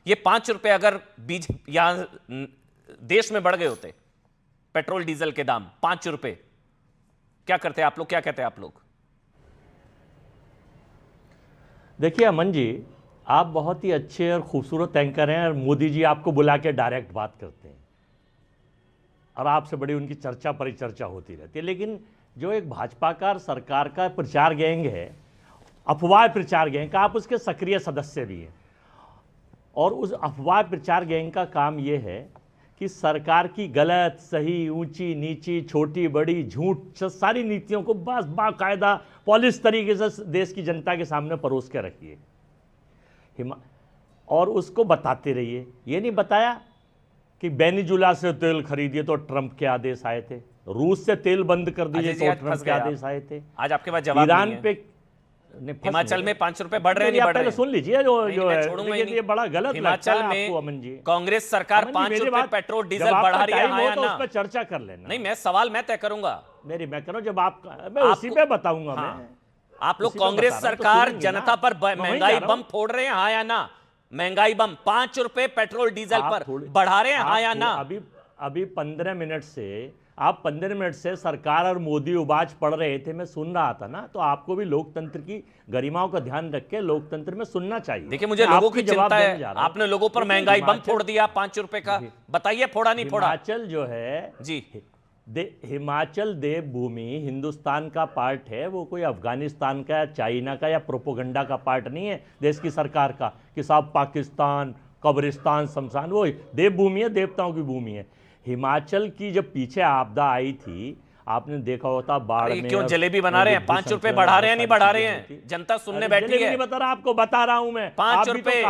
ये 5 रुपए अगर बीज यहां देश में बढ़ गए होते पेट्रोल डीजल के दाम 5 रुपए, क्या करते आप लोग, क्या कहते हैं आप लोग? देखिए अमन जी, आप बहुत ही अच्छे और खूबसूरत एंकर हैं और मोदी जी आपको बुला के डायरेक्ट बात करते हैं और आपसे बड़ी उनकी चर्चा परिचर्चा होती रहती है। लेकिन जो एक भाजपा का सरकार का प्रचार गैंग है, अफवाह प्रचार गैंग का, आप उसके सक्रिय सदस्य भी हैं और उस अफवाह प्रचार गैंग का काम यह है कि सरकार की गलत सही, ऊंची नीची, छोटी बड़ी, झूठ सारी नीतियों को बस बाकायदा पॉलिश तरीके से देश की जनता के सामने परोस के रखिए और उसको बताते रहिए। ये नहीं बताया कि वेनेजुला से तेल खरीदिए तो ट्रंप के आदेश आए थे, रूस से तेल बंद कर दीजिए तो ट्रंप के आदेश आए थे। आज आपके पास जवाब ईरान नहीं है। पे हिमाचल में 5 रुपए बढ़ रहे हैं, नहीं बढ़ रहे हैं? सुन लीजिए जो है, ये बड़ा गलत हिमाचल में अमन जी, कांग्रेस सरकार 5 रुपए पेट्रोल डीजल बढ़ा रही है, हाँ या ना? उस पर चर्चा कर लेना। नहीं, मैं सवाल मैं तय करूंगा। मैं करूं जब मैं उसी पे बताऊंगा। हाँ, मैं आप लोग कांग्रेस सरकार जनता पर महंगाई बम फोड़ रहे हैं, हाँ या ना? महंगाई बम 5 रुपए पेट्रोल डीजल पर बढ़ा रहे हैं, हाँ या ना? अभी 15 मिनट से आप 15 मिनट से सरकार और मोदी उबाज पढ़ रहे थे, मैं सुन रहा था ना। तो आपको भी लोकतंत्र की गरिमाओं का ध्यान रख के लोकतंत्र में सुनना चाहिए। देखिए, मुझे लोगों की चिंता है। आपने लोगों पर महंगाई बम फोड़ दिया 5 रुपए का, बताइए फोड़ा नहीं फोड़ा? हिमाचल जो है जी, हिमाचल देवभूमि हिंदुस्तान का पार्ट है, वो कोई अफगानिस्तान का या चाइना का या प्रोपोगंडा का पार्ट नहीं है देश की सरकार का कि साहब पाकिस्तान कब्रिस्तान शमशान। वो देवभूमि है, देवताओं की भूमि है। हिमाचल की जब पीछे आपदा आई थी, आपने देखा होता बाढ़ में क्यों जलेबी बना रहे हैं? 5 रुपए बढ़ा रहे हैं, नहीं बढ़ा रहे हैं? जनता सुनने बैठी है। नहीं बता रहा, आपको बता रहा हूं मैं। 5 रुपए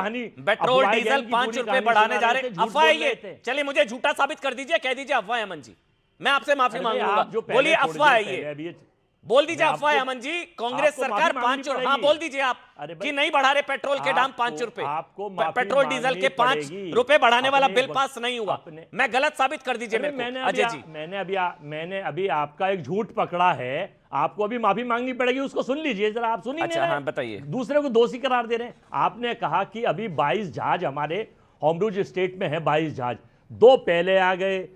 पेट्रोल डीजल 5 रुपए बढ़ाने जा रहे हैं, अफवाह है ये। चलिए मुझे झूठा साबित कर दीजिए, कह दीजिए अफवाह है अमन जी, मैं आपसे माफी मांगूंगा। बोलिए अफवाह है ये, बोल दीजिए अफवाह है अमन जी। कांग्रेस सरकार 5, हाँ बोल दीजिए आप कि नहीं बढ़ा रहे पेट्रोल के दाम 5 रुपए, पेट्रोल डीजल के 5 रुपए बढ़ाने वाला बिल पास नहीं हुआ। मैं गलत साबित कर दीजिए मेरे को अजय जी। मैंने अभी आपका एक झूठ पकड़ा है, आपको अभी माफी मांगनी पड़ेगी, उसको सुन लीजिए जरा। आप सुनिए। अच्छा हाँ बताइए। दूसरे को दोषी करार दे रहे हैं। आपने कहा कि अभी 22 जहाज हमारे होमरूज स्टेट में है, 22 जहाज, 2 पहले आ गए।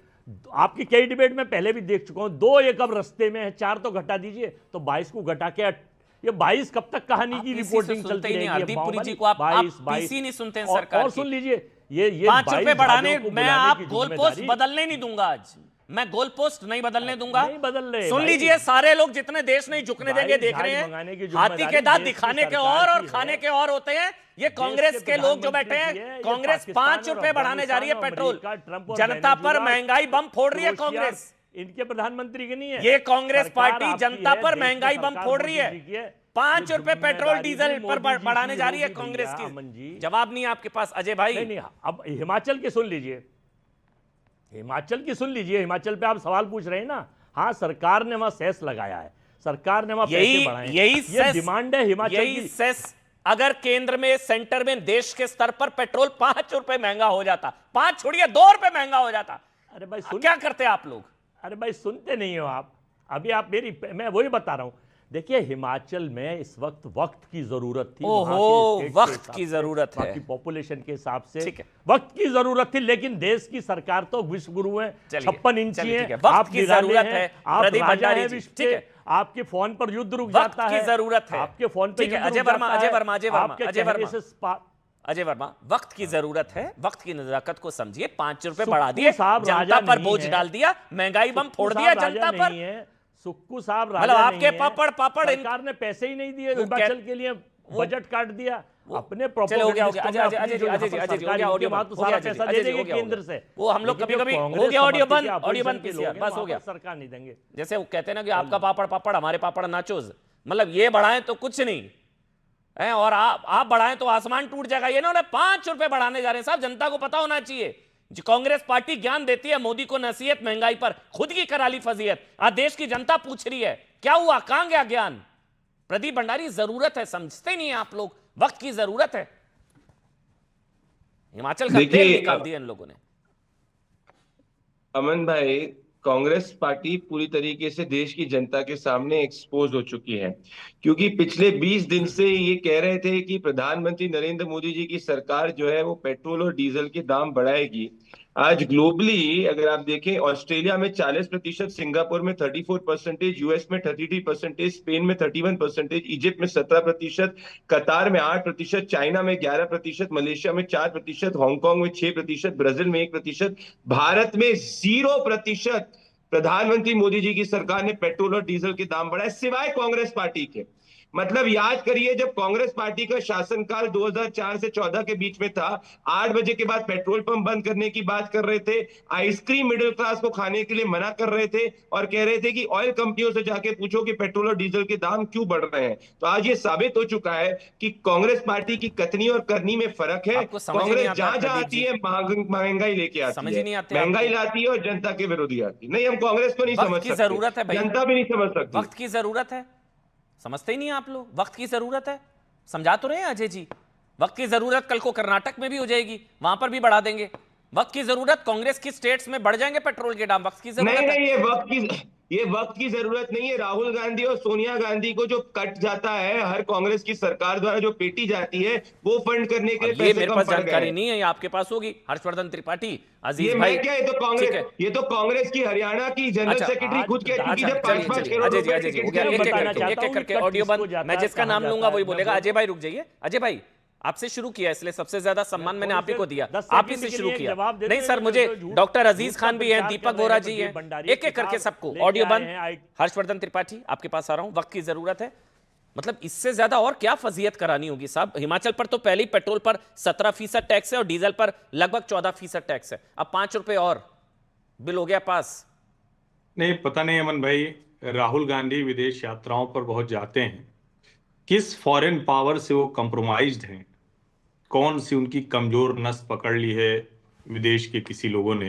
आपकी कई डिबेट में पहले भी देख चुका हूं, 2 एक अब रस्ते में है, 4 तो घटा दीजिए, तो 22 को घटा के ये 22 कब तक कहानी की रिपोर्टिंग चलती रहेगी? हरदीप पुरी जी को आप पीसी नहीं सुनते हैं सरकार और सुन लीजिए, ये 5 रुपए बढ़ाने, मैं आप गोल पोस्ट बदलने नहीं दूंगा। आज मैं गोल पोस्ट नहीं बदलने दूंगा। नहीं बदल रहे। सुन लीजिए, सारे लोग जितने देश नहीं झुकने देंगे देख रहे हैं। हाथी के दांत दिखाने के और खाने के और होते हैं। ये कांग्रेस के लोग जो बैठे हैं, कांग्रेस 5 रुपए बढ़ाने जा रही है पेट्रोल, जनता पर महंगाई बम फोड़ रही है कांग्रेस। इनके प्रधानमंत्री के नहीं है ये कांग्रेस पार्टी जनता पर महंगाई बम फोड़ रही है। 5 रुपए पेट्रोल डीजल पर बढ़ाने जा रही है कांग्रेस की। जवाब नहीं है आपके पास अजय भाई? नहीं, अब हिमाचल की सुन लीजिए, हिमाचल की सुन लीजिए। हिमाचल पे आप सवाल पूछ रहे हैं ना। हाँ, सरकार ने वहां सेस लगाया है, सरकार ने वहां पैसे बढ़ाए हैं, यही डिमांड है हिमाचल की। सेस अगर केंद्र में, सेंटर में, देश के स्तर पर पेट्रोल 5 रुपए महंगा हो जाता, 5 छोड़िए 2 रुपए महंगा हो जाता, अरे भाई क्या करते आप लोग? अरे भाई सुनते नहीं हो आप। अभी आप मैं वही बता रहा हूं। देखिए, हिमाचल में इस वक्त की जरूरत थी। ओहो, वक्त की जरूरत है, पॉपुलेशन के हिसाब से वक्त की जरूरत थी। लेकिन देश की सरकार तो विश्व गुरु है, 56 इंची है, वक्त की जरूरत है। आप राजा है विश्व के, आपके फोन पर युद्ध रुक जाता है, जरूरत है आपके फोन पर अजय वर्मा, वक्त की जरूरत है, वक्त की नजाकत को समझिए। 5 रुपए बढ़ा दिए, जनता पर बोझ डाल दिया, महंगाई बम फोड़ दिया जनता पर। सुक्कू साहब मतलब आपके पापड़ सरकार ने पैसे ही नहीं दिए हिमाचल के लिए, बजट काट दिया अपने केंद्र से। वो हम लोग कभी-कभी हो गया ऑडियो बंद पीसीआर, बस हो गया। सरकार नहीं देंगे। जैसे वो कहते हैं ना कि आपका पापड़ हमारे पापड़ नाचोज, मतलब ये बढ़ाएं तो कुछ नहीं है और आप बढ़ाएं तो आसमान टूट जाएगा। ये इन्होंने 5 रुपए बढ़ाने जा रहे हैं। साहब, जनता को पता होना चाहिए। जो कांग्रेस पार्टी ज्ञान देती है मोदी को नसीहत महंगाई पर, खुद की करा ली फजीयत। आज देश की जनता पूछ रही है क्या हुआ, कहां गया ज्ञान? प्रदीप भंडारी, जरूरत है, समझते नहीं है आप लोग, वक्त की जरूरत है। हिमाचल का तेल निकाल दिया इन लोगों ने। अमन भाई, कांग्रेस पार्टी पूरी तरीके से देश की जनता के सामने एक्सपोज हो चुकी है, क्योंकि पिछले 20 दिन से ये कह रहे थे कि प्रधानमंत्री नरेंद्र मोदी जी की सरकार जो है वो पेट्रोल और डीजल के दाम बढ़ाएगी। आज ग्लोबली अगर आप देखें, ऑस्ट्रेलिया में 40%, सिंगापुर में 34%, यूएस में 33%, स्पेन में 31%, इजिप्ट में 17%, कतार में 8%, चाइना में 11%, मलेशिया में 4%, हांगकांग में 6%, ब्राजील में 1%, भारत में 0%। प्रधानमंत्री मोदी जी की सरकार ने पेट्रोल और डीजल के दाम बढ़ाए, सिवाय कांग्रेस पार्टी के। मतलब याद करिए, जब कांग्रेस पार्टी का शासनकाल 2004 से 14 के बीच में था, 8 बजे के बाद पेट्रोल पंप बंद करने की बात कर रहे थे, आइसक्रीम मिडिल क्लास को खाने के लिए मना कर रहे थे, और कह रहे थे कि ऑयल कंपनियों से जाके पूछो कि पेट्रोल और डीजल के दाम क्यों बढ़ रहे हैं। तो आज ये साबित हो चुका है कि कांग्रेस पार्टी की कथनी और करनी में फर्क है। आपको समझ ही नहीं कांग्रेस आता जहां जहां प्रदीप आती जी, है महंगाई लेके आती समझ ही है, नहीं आते महंगाई आपको। लाती है और जनता के विरोधी आती है। नहीं, हम कांग्रेस को नहीं वक्त समझ की सकते, जरूरत है भाई, जनता भी नहीं समझ सकती। वक्त की जरूरत है, समझते ही नहीं आप लोग। वक्त की जरूरत है, समझा तो रहे हैं अजय जी। वक्त की जरूरत कल को कर्नाटक में भी हो जाएगी, वहां पर भी बढ़ा देंगे। वक्त की जरूरत, कांग्रेस की स्टेट्स में बढ़ जाएंगे पेट्रोल के दाम, वक्त की नहीं जरूरत है। नहीं, ये वक्त की जरूरत नहीं है। राहुल गांधी और सोनिया गांधी को जो कट जाता है हर कांग्रेस की सरकार द्वारा, जो पेटी जाती है, वो फंड करने के अब लिए ये पैसे मेरे कम पास पड़ गए जानकारी हैं। नहीं है, ये आपके पास होगी। हर्षवर्धन त्रिपाठी, ये अजीज भाई, मैं क्या, ठीक है। ये तो कांग्रेस की हरियाणा की जनरल अच्छा, सेक्रेटरी आज खुद कह चुकी आज है, जब चलिए 5-5 चलिए करोड़ अजय जी, रुपए अजय जी हो टिकट गया। के लिए एक एक बताना करके, चाहता एक एक हूँ। करके कट ऑडियो किसको बंद। जाता मैं है और जिसका कहाँ नाम जाता लूंगा है, वही मैं बोलेगा। बोल अजय भाई रुक जाइए। अजय भाई, आपसे शुरू किया इसलिए सबसे ज्यादा सम्मान मैंने आप ही को दिया, 10 आप ही सेकंड से के शुरू लिए किया। जवाब देते नहीं हैं, सर, जो मुझे झूठ डॉक्टर अजीज झूठ का खान भी हैं, प्रचार दीपक कर रहे वोरा हैं, जी प्रदीप हैं, भंडारी एक एक करके किताब सबको लेके ऑडियो आए बंद। हैं, हर्षवर्धन त्रिपाठी आपके पास आ रहा हूं। वक्त की जरूरत है, मतलब इससे ज्यादा और क्या फजीयत करानी होगी साहब। हिमाचल पर तो पहले ही पेट्रोल पर 17% टैक्स है और डीजल पर लगभग 14% टैक्स है। अब 5 रुपए और बिल हो गया पास। नहीं, पता नहीं अमन भाई, राहुल गांधी विदेश यात्राओं पर बहुत जाते हैं। किस फॉरेन पावर से वो कंप्रोमाइज्ड हैं? कौन सी उनकी कमजोर नस पकड़ ली है विदेश के किसी लोगों ने?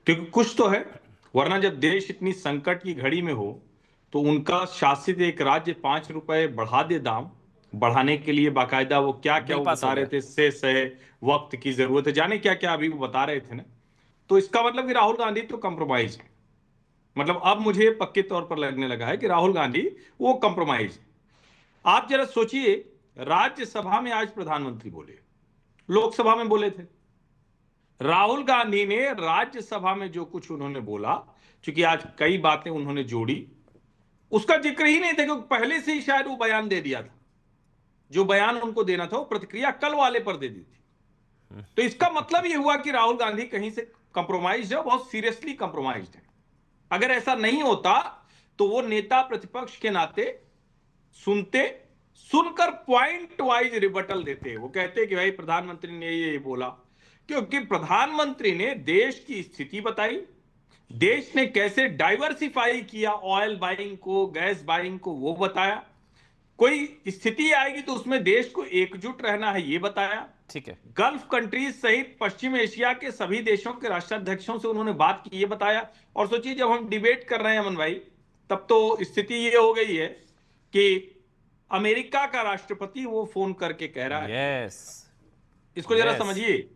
क्योंकि कुछ तो है, वरना जब देश इतनी संकट की घड़ी में हो तो उनका शासित एक राज्य 5 रुपए बढ़ा दे दाम, बढ़ाने के लिए बाकायदा वो क्या क्या बिल वो पास हो बता रहे गया। थे, से वक्त की जरूरत है, जाने क्या क्या अभी वो बता रहे थे ना। तो इसका मतलब कि राहुल गांधी तो कंप्रोमाइज है। मतलब अब मुझे पक्के तौर पर लगने लगा है कि राहुल गांधी वो कंप्रोमाइज। आप जरा सोचिए, राज्यसभा में आज प्रधानमंत्री बोले, लोकसभा में बोले थे। राहुल गांधी ने राज्यसभा में जो कुछ उन्होंने बोला, क्योंकि आज कई बातें उन्होंने जोड़ी, उसका जिक्र ही नहीं था, क्योंकि पहले से ही शायद वो बयान दे दिया था। जो बयान उनको देना था वो प्रतिक्रिया कल वाले पर दे दी थी। तो इसका मतलब ये हुआ कि राहुल गांधी कहीं से कंप्रोमाइज है, बहुत सीरियसली कंप्रोमाइज है। अगर ऐसा नहीं होता तो वो नेता प्रतिपक्ष के नाते सुनते, सुनकर पॉइंट वाइज रिबटल देते। वो कहते कि भाई प्रधानमंत्री ने ये बोला, क्योंकि प्रधानमंत्री ने देश की स्थिति बताई, देश ने कैसे डाइवर्सिफाई किया ऑयल बाइंग को, गैस बाइंग को, वो बताया। कोई स्थिति आएगी तो उसमें देश को एकजुट रहना है, ये बताया। ठीक है, गल्फ कंट्रीज सहित पश्चिम एशिया के सभी देशों के राष्ट्राध्यक्षों से उन्होंने बात की, ये बताया। और सोचिए, जब हम डिबेट कर रहे हैं अमन भाई, तब तो स्थिति ये हो गई है कि अमेरिका का राष्ट्रपति वो फोन करके कह रहा है। यस, इसको जरा Yes. समझिए।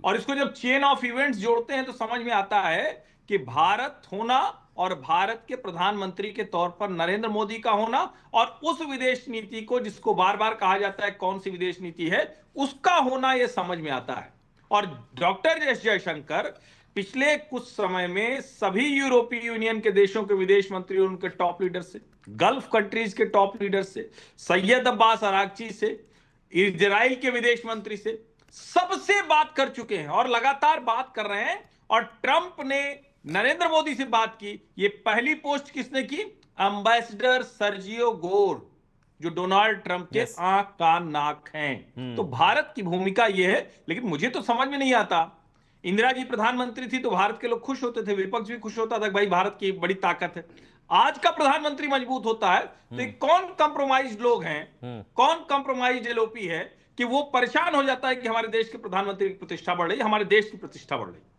और इसको जब चेन ऑफ इवेंट्स जोड़ते हैं तो समझ में आता है कि भारत होना और भारत के प्रधानमंत्री के तौर पर नरेंद्र मोदी का होना, और उस विदेश नीति को जिसको बार बार कहा जाता है कौन सी विदेश नीति है, उसका होना, यह समझ में आता है। और डॉक्टर एस जयशंकर पिछले कुछ समय में सभी यूरोपीय यूनियन के देशों के विदेश मंत्री, उनके टॉप लीडर से, गल्फ कंट्रीज के टॉप लीडर से, सैयद अब्बास अरागची से, इजराइल के विदेश मंत्री से, सबसे बात कर चुके हैं और लगातार बात कर रहे हैं। और ट्रंप ने नरेंद्र मोदी से बात की। ये पहली पोस्ट किसने की? एम्बेसडर सर्जियो गोर, जो डोनाल्ड ट्रंप के Yes. आंख कान नाक हैं। तो भारत की भूमिका यह है। लेकिन मुझे तो समझ में नहीं आता, इंदिरा जी प्रधानमंत्री थी तो भारत के लोग खुश होते थे, विपक्ष भी खुश होता था, भाई भारत की बड़ी ताकत है। आज का प्रधानमंत्री मजबूत होता है तो ये कौन कंप्रोमाइज लोग हैं, कौन कंप्रोमाइज एलओपी है कि वो परेशान हो जाता है कि हमारे देश के प्रधानमंत्री की प्रतिष्ठा बढ़ रही है, हमारे देश की प्रतिष्ठा बढ़ रही है।